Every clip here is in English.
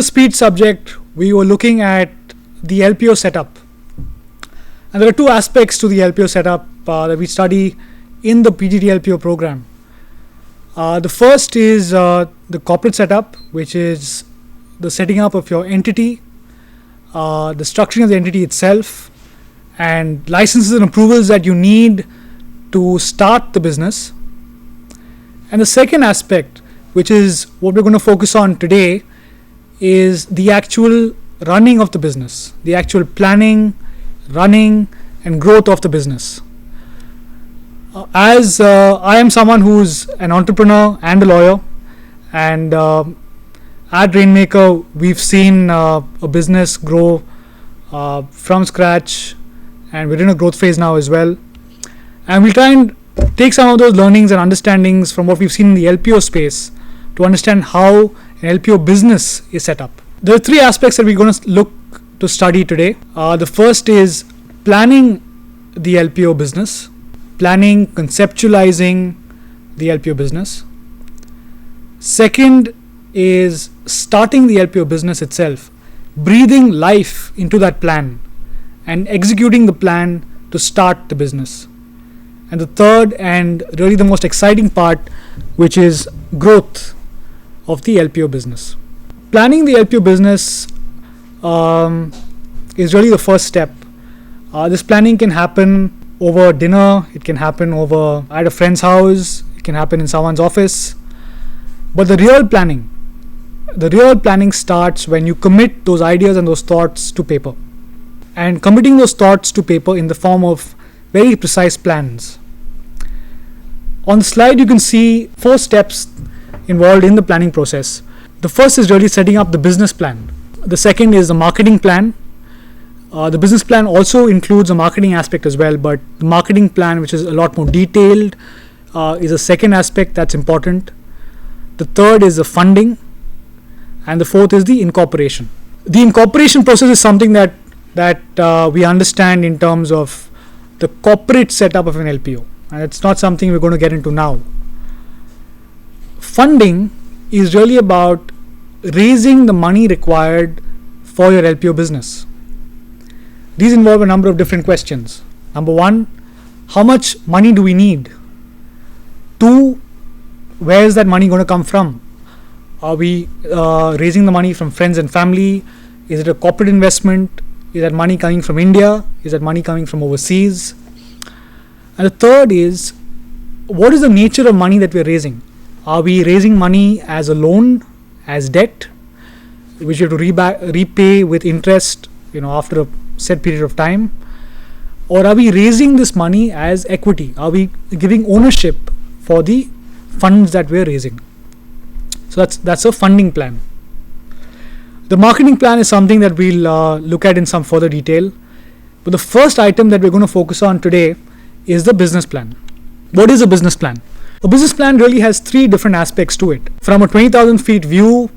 the speed subject, we were looking at the LPO setup. And there are two aspects to the LPO setup that we study in the PGT LPO program. The first is the corporate setup, which is the setting up of your entity, the structuring of the entity itself, and licenses and approvals that you need to start the business. And the second aspect, which is what we're going to focus on today, is the actual running of the business, the actual planning, running, and growth of the business. As I am someone who's an entrepreneur and a lawyer, and at Rainmaker, we've seen a business grow from scratch, and we're in a growth phase now as well. And we'll try and take some of those learnings and understandings from what we've seen in the LPO space to understand how an LPO business is set up. There are three aspects that we're going to look to study today. The first is planning the LPO business, planning, conceptualizing the LPO business. Second is starting the LPO business itself, breathing life into that plan and executing the plan to start the business. And the third, and really the most exciting part, which is growth of the LPO business. Planning the LPO business is really the first step. This planning can happen over dinner, it can happen over at a friend's house, it can happen in someone's office. But the real planning starts when you commit those ideas and those thoughts to paper. And committing those thoughts to paper in the form of very precise plans. On the slide, you can see 4 steps involved in the planning process. The first is really setting up the business plan. The second is the marketing plan. The business plan also includes a marketing aspect as well, but the marketing plan, which is a lot more detailed, is a second aspect that's important. The third is the funding, and the fourth is the incorporation. The incorporation process is something that we understand in terms of the corporate setup of an LPO, and it's not something we're going to get into now. Funding is really about raising the money required for your LPO business. These involve a number of different questions. Number one, how much money do we need? 2, where is that money going to come from? Are we raising the money from friends and family? Is it a corporate investment? Is that money coming from India? Is that money coming from overseas? And the third is, what is the nature of money that we're raising? Are we raising money as a loan, as debt, which you have to repay with interest, after a set period of time? Or are we raising this money as equity? Are we giving ownership for the funds that we're raising? So that's a funding plan. The marketing plan is something that we'll look at in some further detail. But the first item that we're going to focus on today is the business plan. What is a business plan? A business plan really has 3 different aspects to it. From a 20,000 feet view,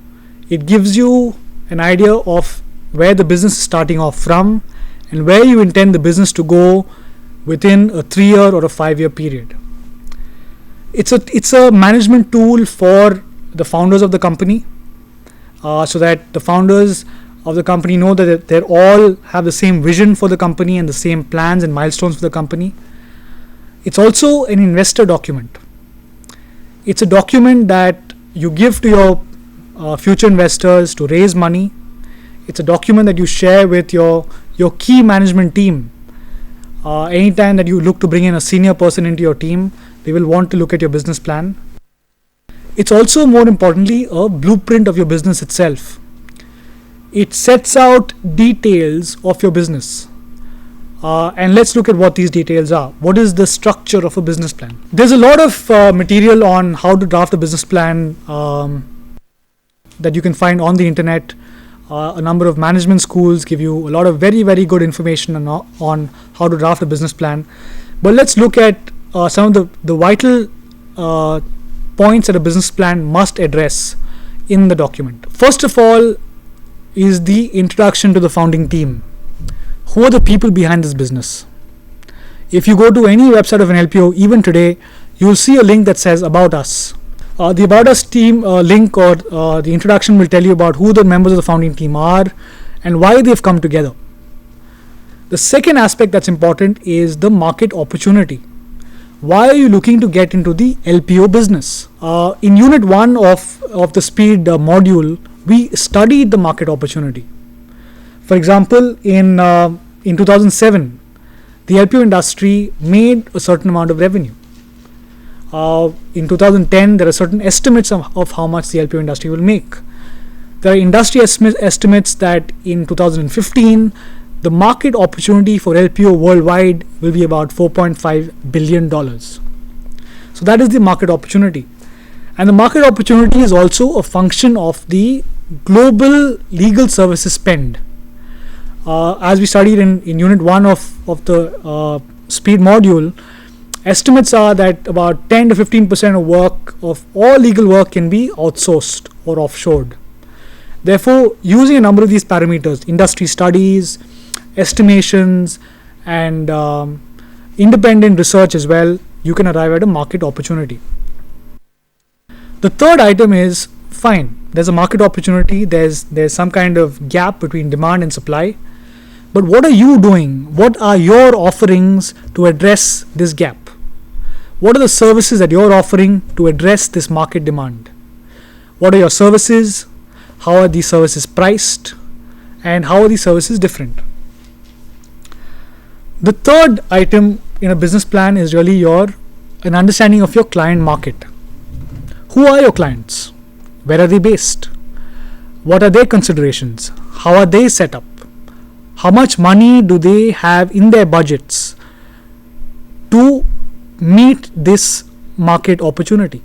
it gives you an idea of where the business is starting off from and where you intend the business to go within a 3-year or a 5-year period. It's a management tool for the founders of the company, so that the founders of the company know that they all have the same vision for the company and the same plans and milestones for the company. It's also an investor document. It's a document that you give to your future investors to raise money. It's a document that you share with your key management team. Anytime that you look to bring in a senior person into your team, they will want to look at your business plan. It's also, more importantly, a blueprint of your business itself. It sets out details of your business. And let's look at what these details are. What is the structure of a business plan? There's a lot of material on how to draft a business plan that you can find on the internet. A number of management schools give you a lot of very, very good information on how to draft a business plan. But let's look at some of the vital points that a business plan must address in the document. First of all is the introduction to the founding team. Who are the people behind this business? If you go to any website of an LPO, even today, you'll see a link that says About Us. The About Us team link or the introduction will tell you about who the members of the founding team are and why they've come together. The second aspect that's important is the market opportunity. Why are you looking to get into the LPO business? In Unit 1 of the Speed module, we studied the market opportunity. For example, in 2007, the LPO industry made a certain amount of revenue. In 2010, there are certain estimates of how much the LPO industry will make. There are industry estimates that in 2015, the market opportunity for LPO worldwide will be about $4.5 billion. So that is the market opportunity. And the market opportunity is also a function of the global legal services spend. As we studied in Unit 1 of the Speed module, estimates are that about 10 to 15% of work, of all legal work, can be outsourced or offshored. Therefore, using a number of these parameters, industry studies, estimations, and independent research as well, you can arrive at a market opportunity. The third item is, fine, there's a market opportunity, there's some kind of gap between demand and supply, but what are you doing? What are your offerings to address this gap? What are the services that you're offering to address this market demand? What are your services? How are these services priced? And how are these services different? The third item in a business plan is really an understanding of your client market. Who are your clients? Where are they based? What are their considerations? How are they set up? How much money do they have in their budgets to meet this market opportunity?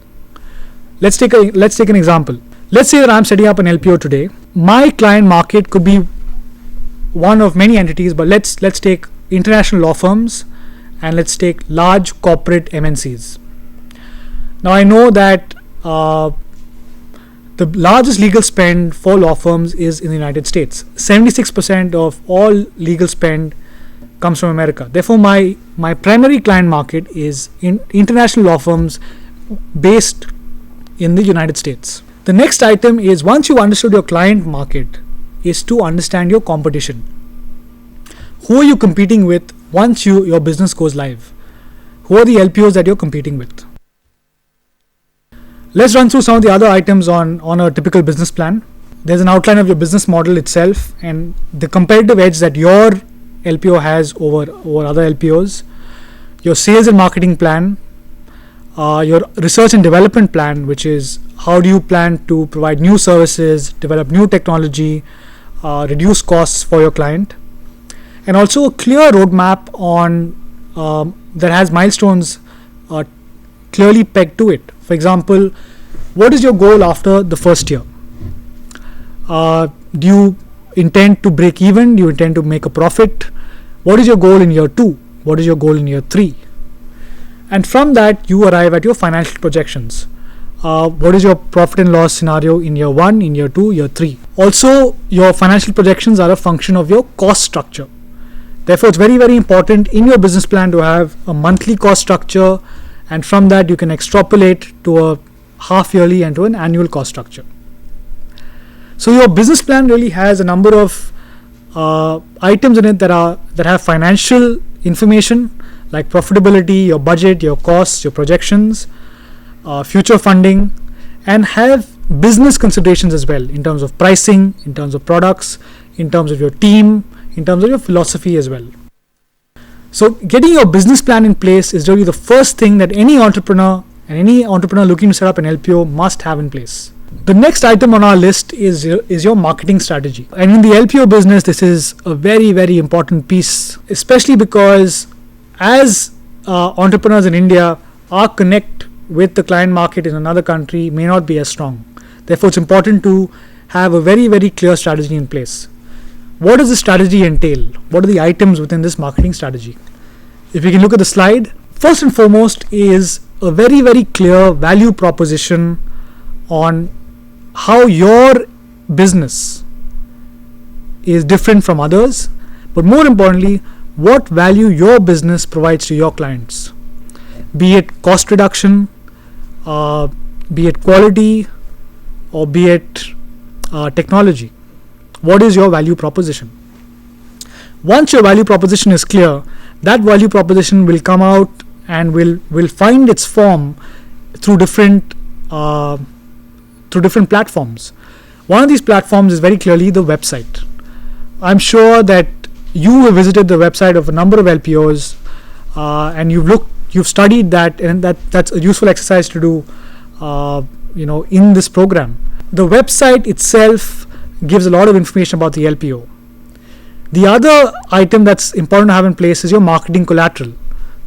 Let's take an example. Let's say that I'm setting up an LPO today. My client market could be one of many entities, but let's take international law firms and let's take large corporate MNCs. Now I know that the largest legal spend for law firms is in the United States. 76% of all legal spend comes from America. Therefore, my primary client market is in international law firms based in the United States. The next item is, once you've understood your client market, is to understand your competition. Who are you competing with once your business goes live? Who are the LPOs that you're competing with? Let's run through some of the other items on a typical business plan. There's an outline of your business model itself and the competitive edge that your LPO has over other LPOs, your sales and marketing plan, your research and development plan, which is how do you plan to provide new services, develop new technology, reduce costs for your client, and also a clear roadmap on that has milestones clearly pegged to it. For example, what is your goal after the first year? Do you intend to break even? Do you intend to make a profit? What is your goal in year 2? What is your goal in year 3? And from that, you arrive at your financial projections. What is your profit and loss scenario in year 1, in year 2, year 3? Also, your financial projections are a function of your cost structure. Therefore, it's very, very important in your business plan to have a monthly cost structure, and from that you can extrapolate to a half yearly and to an annual cost structure. So your business plan really has a number of items in it that have financial information like profitability, your budget, your costs, your projections, future funding, and have business considerations as well in terms of pricing, in terms of products, in terms of your team, in terms of your philosophy as well. So getting your business plan in place is really the first thing that any entrepreneur looking to set up an LPO must have in place. The next item on our list is your marketing strategy. And in the LPO business, this is a very, very important piece, especially because as entrepreneurs in India, our connect with the client market in another country may not be as strong. Therefore, it's important to have a very, very clear strategy in place. What does the strategy entail? What are the items within this marketing strategy? If you can look at the slide, first and foremost is a very, very clear value proposition on how your business is different from others, but more importantly, what value your business provides to your clients. Be it cost reduction, be it quality, or be it technology. What is your value proposition? Once your value proposition is clear, that value proposition will come out and will find its form through different platforms. One of these platforms is very clearly the website. I'm sure that you have visited the website of a number of LPOs, and you've studied that, and that's a useful exercise to do, in this program. The website itself gives a lot of information about the LPO. The other item that's important to have in place is your marketing collateral.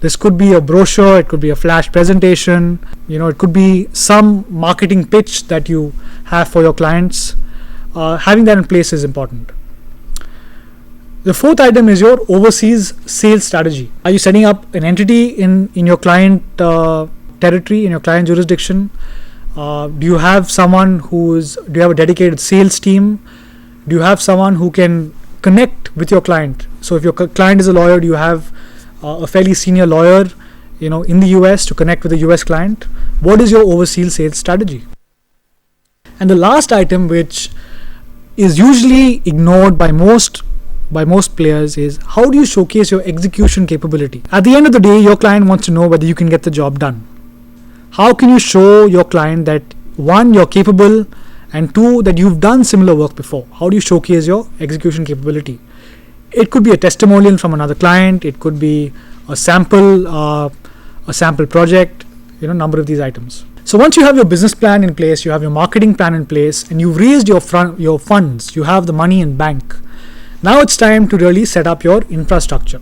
This could be a brochure, it could be a flash presentation, it could be some marketing pitch that you have for your clients. Having that in place is important. The fourth item is your overseas sales strategy. Are you setting up an entity in your client territory, in your client jurisdiction? Do you have do you have a dedicated sales team? Do you have someone who can connect with your client? So if your client is a lawyer, do you have a fairly senior lawyer, in the US to connect with the US client? What is your overseas sales strategy? And the last item, which is usually ignored by most players, is how do you showcase your execution capability? At the end of the day, your client wants to know whether you can get the job done. How can you show your client that, one, you're capable, and two, that you've done similar work before? How do you showcase your execution capability? It could be a testimonial from another client. It could be a sample project. Number of these items. So once you have your business plan in place, you have your marketing plan in place, and you've raised your funds, you have the money in bank. Now it's time to really set up your infrastructure.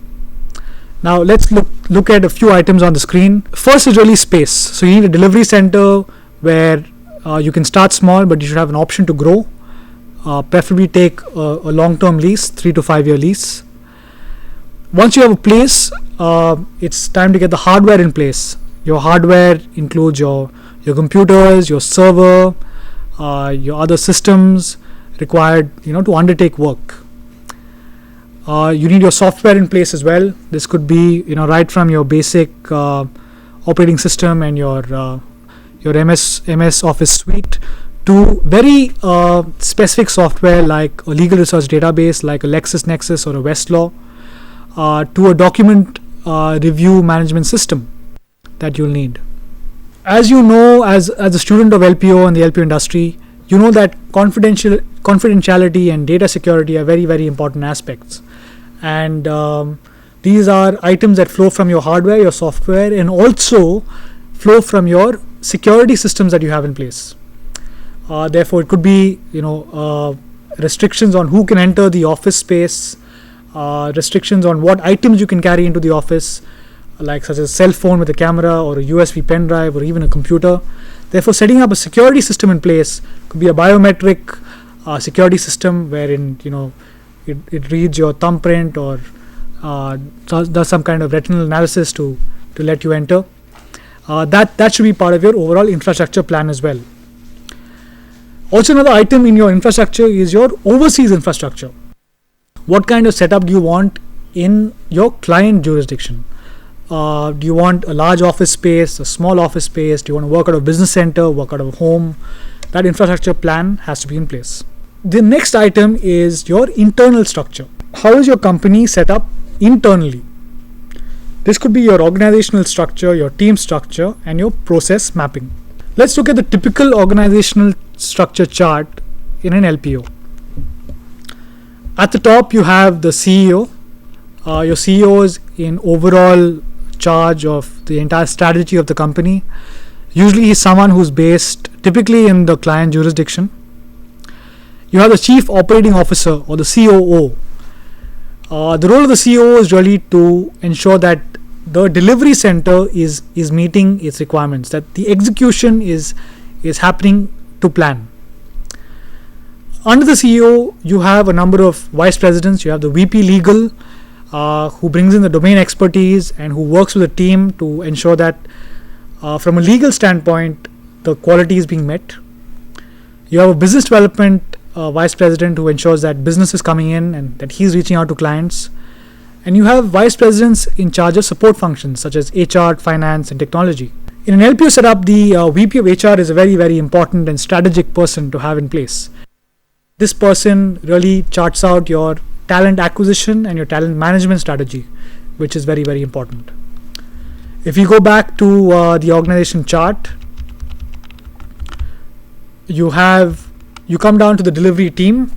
Now let's look at a few items on the screen. First is really space. So you need a delivery center where you can start small, but you should have an option to grow. Preferably take a long-term lease, 3 to 5 year lease. Once you have a place, it's time to get the hardware in place. Your hardware includes your computers, your server, your other systems required, to undertake work. You need your software in place as well. This could be, right from your basic operating system and your MS Office suite to very specific software like a legal research database like a LexisNexis or a Westlaw, to a document review management system that you'll need. As you know, as a student of LPO and the LPO industry, you know that confidentiality and data security are very, very important aspects. And these are items that flow from your hardware, your software, and also flow from your security systems that you have in place. Therefore, it could be, restrictions on who can enter the office space, restrictions on what items you can carry into the office, like such as a cell phone with a camera or a USB pen drive or even a computer. Therefore, setting up a security system in place could be a biometric security system wherein it reads your thumbprint or does some kind of retinal analysis to let you enter. That should be part of your overall infrastructure plan as well. Also, another item in your infrastructure is your overseas infrastructure. What kind of setup do you want in your client jurisdiction? Do you want a large office space, a small office space? Do you want to work out of a business center, work out of a home? That infrastructure plan has to be in place. The next item is your internal structure. How is your company set up internally? This could be your organizational structure, your team structure, and your process mapping. Let's look at the typical organizational structure chart in an LPO. At the top, you have the CEO. Your CEO is in overall charge of the entire strategy of the company. Usually, he's someone who's based typically in the client jurisdiction. You have the Chief Operating Officer or the COO. The role of the COO is really to ensure that the delivery center is meeting its requirements, that the execution is happening to plan. Under the CEO, you have a number of vice presidents. You have the VP Legal, who brings in the domain expertise and who works with the team to ensure that from a legal standpoint, the quality is being met. You have a business development vice president who ensures that business is coming in and that he's reaching out to clients. And you have vice presidents in charge of support functions such as HR, finance, and technology. In an LPO setup, the VP of HR is a very, very important and strategic person to have in place. This person really charts out your talent acquisition and your talent management strategy, which is very, very important. If you go back to the organization chart, you come down to the delivery team,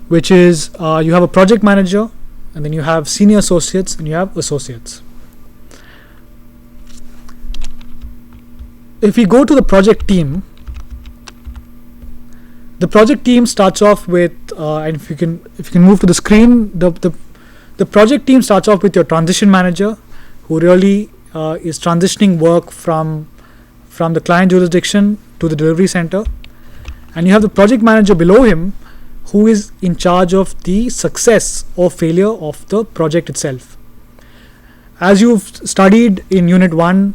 which is you have a project manager, and then you have senior associates, and you have associates. If we go to the project team starts off with, and if you can move to the screen, the project team starts off with your transition manager, who really is transitioning work from the client jurisdiction to the delivery center, and you have the project manager below him, who is in charge of the success or failure of the project itself. As you've studied in Unit 1,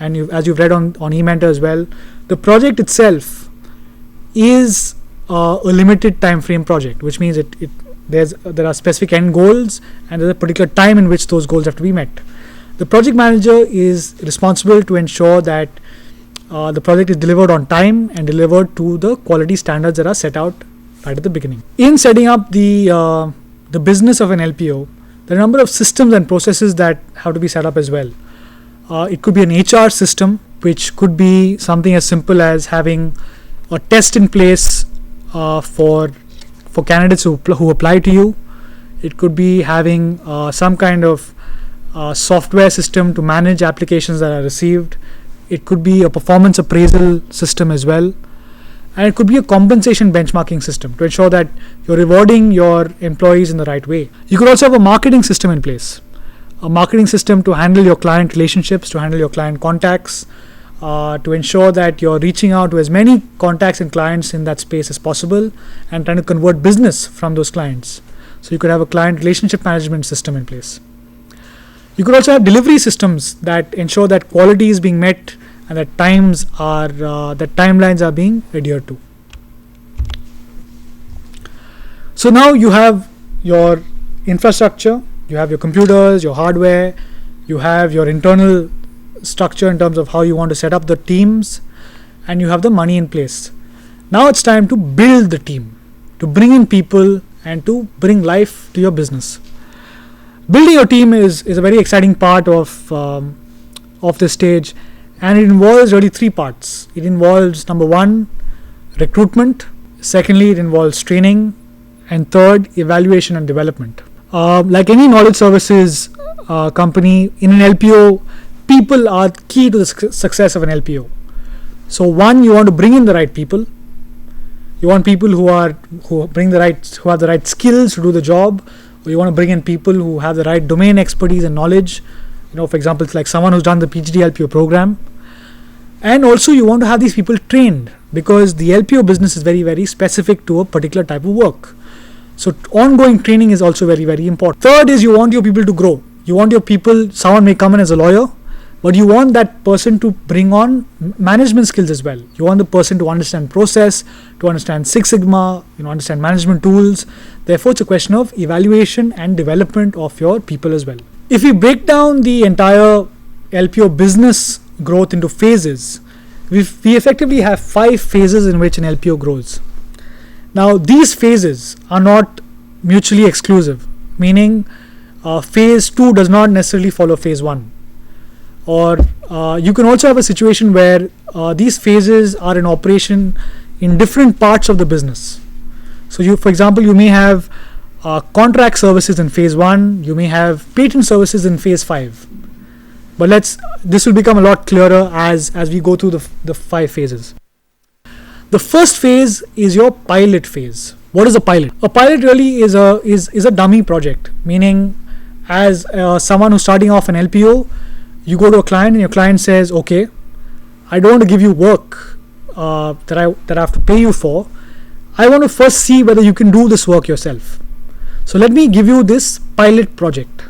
and as you've read on eMentor as well, the project itself is a limited time frame project, which means there are specific end goals, and there's a particular time in which those goals have to be met. The project manager is responsible to ensure that the project is delivered on time and delivered to the quality standards that are set out right at the beginning. In setting up the business of an LPO, there are a number of systems and processes that have to be set up as well. It could be an HR system, which could be something as simple as having a test in place for candidates who apply to you. It could be having some kind of software system to manage applications that are received. It could be a performance appraisal system as well, and it could be a compensation benchmarking system to ensure that you're rewarding your employees in the right way. You could also have a marketing system in place, a marketing system to handle your client relationships, to handle your client contacts, to ensure that you're reaching out to as many contacts and clients in that space as possible and trying to convert business from those clients. So you could have a client relationship management system in place. You could also have delivery systems that ensure that quality is being met and that timelines are being adhered to. So now you have your infrastructure, you have your computers, your hardware, you have your internal structure in terms of how you want to set up the teams, and you have the money in place. Now it's time to build the team, to bring in people and to bring life to your business. Building your team is a very exciting part of this stage, and it involves really three parts. It involves, number one, recruitment. Secondly, it involves training, and third, evaluation and development. Like any knowledge services company, in an LPO, people are key to the success of an LPO. So one, you want to bring in the right people. You want people who have the right skills to do the job. Or you want to bring in people who have the right domain expertise and knowledge. For example, it's like someone who's done the PhD LPO program. And also you want to have these people trained, because the LPO business is very, very specific to a particular type of work. So ongoing training is also very, very important. Third is you want your people to grow. You want your people, someone may come in as a lawyer, but you want that person to bring on management skills as well. You want the person to understand process, to understand Six Sigma, understand management tools. Therefore, it's a question of evaluation and development of your people as well. If we break down the entire LPO business growth into phases, we effectively have 5 phases in which an LPO grows. Now, these phases are not mutually exclusive, meaning phase 2 does not necessarily follow phase 1. Or you can also have a situation where these phases are in operation in different parts of the business. So for example, you may have contract services in phase 1, you may have patent services in phase 5. But this will become a lot clearer as we go through the 5 phases. The first phase is your pilot phase. What is a pilot? A pilot really is a dummy project, meaning as someone who's starting off an LPO, you go to a client and your client says, okay, I don't want to give you work that I have to pay you for. I want to first see whether you can do this work yourself. So let me give you this pilot project.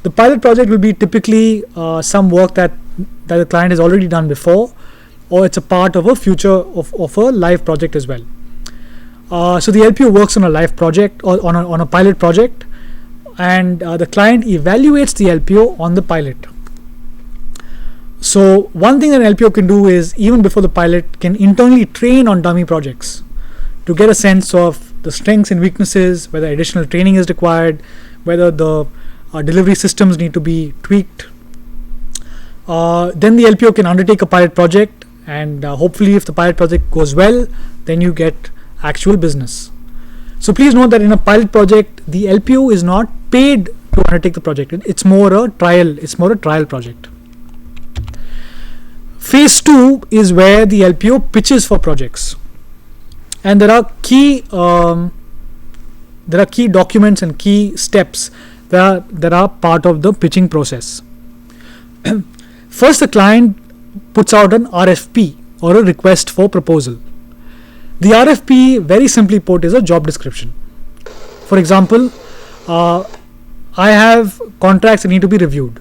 The pilot project will be typically some work that the client has already done before, or it's a part of a future of a live project as well. So the LPO works on a live project or on a pilot project, and the client evaluates the LPO on the pilot. So one thing that an LPO can do is, even before the pilot, can internally train on dummy projects to get a sense of the strengths and weaknesses, whether additional training is required, whether the delivery systems need to be tweaked. Then the LPO can undertake a pilot project, and hopefully if the pilot project goes well, then you get actual business. So please note that in a pilot project, the LPO is not paid to undertake the project. It's more a trial project. Phase 2 is where the LPO pitches for projects, and there are key documents and key steps that are part of the pitching process. First, the client puts out an RFP, or a request for proposal. The RFP, very simply put, is a job description. For example, I have contracts that need to be reviewed.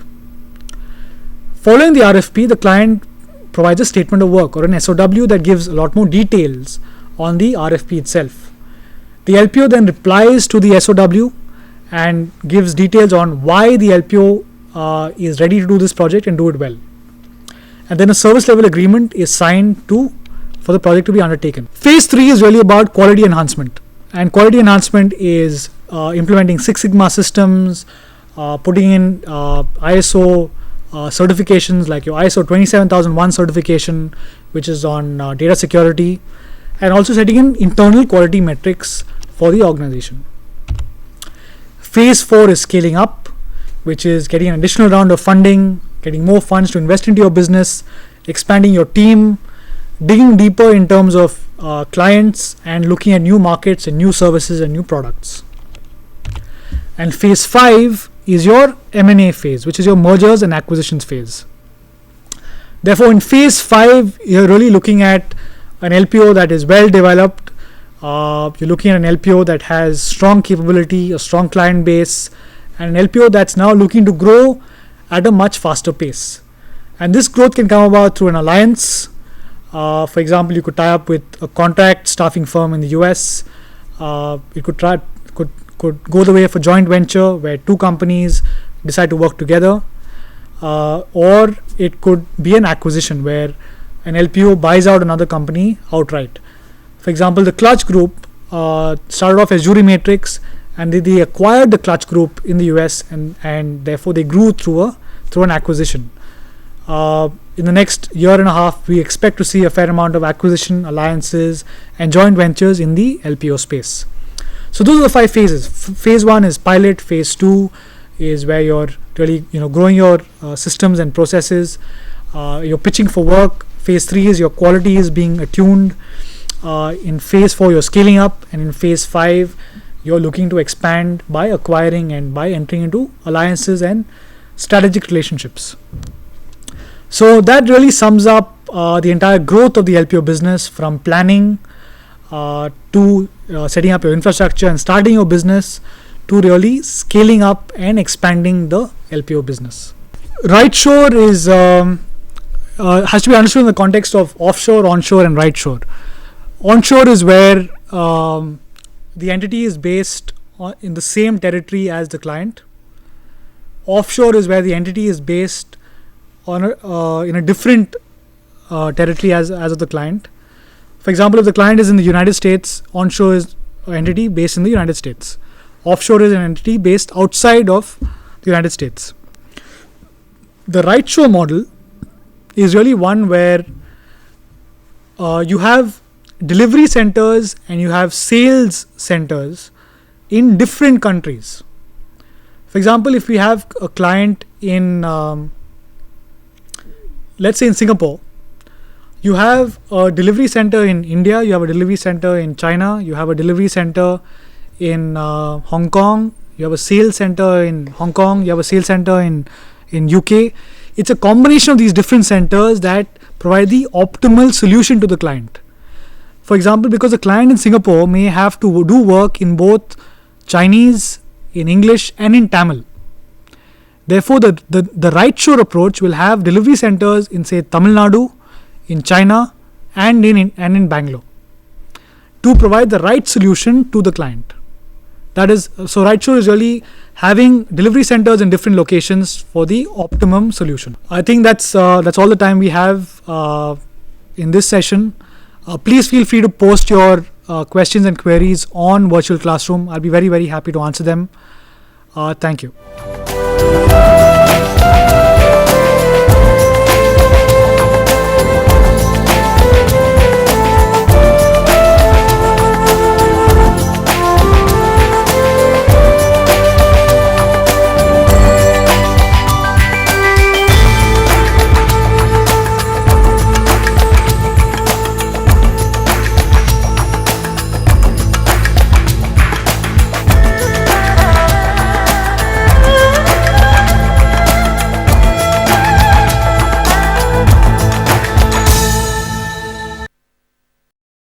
Following the RFP, the client provides a statement of work, or an SOW, that gives a lot more details on the RFP itself. The LPO then replies to the SOW and gives details on why the LPO is ready to do this project and do it well. And then a service level agreement is signed for the project to be undertaken. Phase 3 is really about quality enhancement, and quality enhancement is implementing Six Sigma systems, putting in ISO certifications like your ISO 27001 certification, which is on data security, and also setting in internal quality metrics for the organization. Phase 4 is scaling up, which is getting an additional round of funding, getting more funds to invest into your business, expanding your team, digging deeper in terms of clients, and looking at new markets and new services and new products. And phase 5 is your M&A phase, which is your mergers and acquisitions phase. Therefore, in phase 5, you're really looking at an LPO that is well developed. You're looking at an LPO that has strong capability, a strong client base, and an LPO that's now looking to grow at a much faster pace. And this growth can come about through an alliance. For example, you could tie up with a contract staffing firm in the US. You could go the way of a joint venture where two companies decide to work together, or it could be an acquisition where an LPO buys out another company outright. For example, the Clutch Group started off as Jury Matrix, and they acquired the Clutch Group in the US, and therefore they grew through an acquisition. In the next year and a half, we expect to see a fair amount of acquisition, alliances, and joint ventures in the LPO space. So those are the 5 phases. Phase 1 is pilot. Phase 2 is where you're really growing your systems and processes. You're pitching for work. Phase 3 is your quality is being attuned. In phase 4, you're scaling up, and in phase 5, you're looking to expand by acquiring and by entering into alliances and strategic relationships. So that really sums up the entire growth of the LPO business, from planning to setting up your infrastructure and starting your business, to really scaling up and expanding the LPO business. Right shore is has to be understood in the context of offshore, onshore, and right shore. Onshore is where the entity is based in the same territory as the client. Offshore is where the entity is based in a different territory as of the client. For example, if the client is in the United States, onshore is an entity based in the United States. Offshore is an entity based outside of the United States. The right shore model is really one where you have delivery centers and you have sales centers in different countries. For example, if we have a client in, let's say in Singapore, you have a delivery center in India, you have a delivery center in China, you have a delivery center in Hong Kong, you have a sales center in Hong Kong, you have a sales center in UK. It's a combination of these different centers that provide the optimal solution to the client. For example, because the client in Singapore may have to do work in both Chinese, in English, and in Tamil. Therefore, the right shore approach will have delivery centers in, say, Tamil Nadu, in China, and in Bangalore, to provide the right solution to the client. That is, so Rightshow is really having delivery centers in different locations for the optimum solution. I think that's all the time we have in this session. Please feel free to post your questions and queries on Virtual Classroom. I'll be very, very happy to answer them. Thank you.